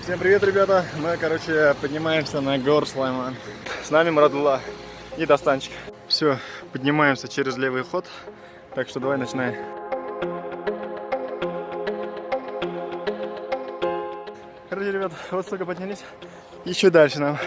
Всем привет, ребята! Мы, поднимаемся на гору Сулейман. С нами Марадулла и Достанчик. Все, поднимаемся через левый ход. Так что давай начинаем. Короче, ребят, вот столько поднялись. Еще дальше нам.